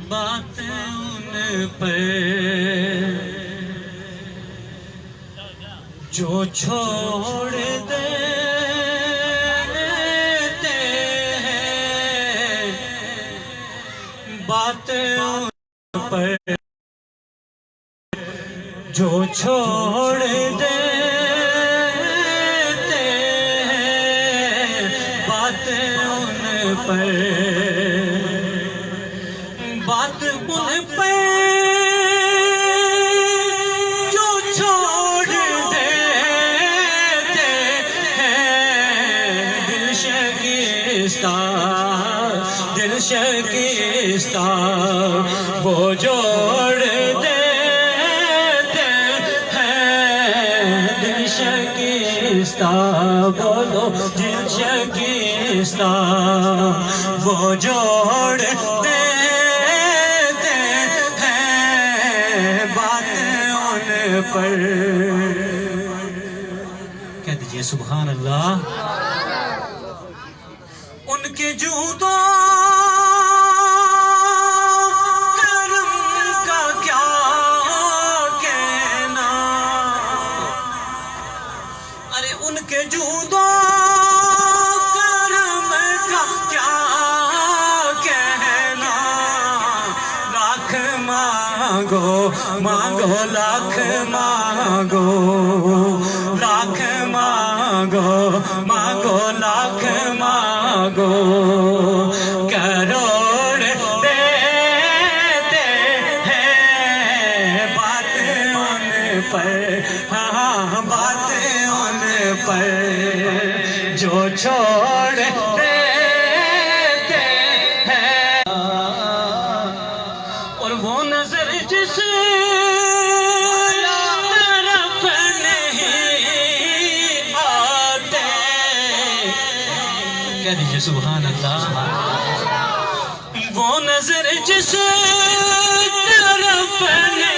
باتیں ان پر جو چھوڑ دیتے ہیں، باتیں ان پر جو چھوڑ دیتے ہیں، باتیں ان پر، بات ان پر جو چھوڑ دیتے ہیں، دل شکستہ دل شکستہ وہ جوڑ دیتے ہیں، دل شکستہ بولو دل شکستہ وہ جوڑ دیتے پر، کہہ دیجئے سبحان اللہ۔ ان کے جود و کرم کا کیا کہنا، ارے ان کے جود و کرم کا کیا کہنا، لاکھ مانگو مانگو لاکھ مانگو، لاکھ مانگو مانگو لاکھ مانگو، کروڑ دیتے ہیں، باتیں ان پر، ہاں باتیں ان پر جو چھوڑ دیتے ہیں، اور وہ نظر جس کہہ دیجئے سبحان اللہ۔ وہ نظر جس طرف نہیں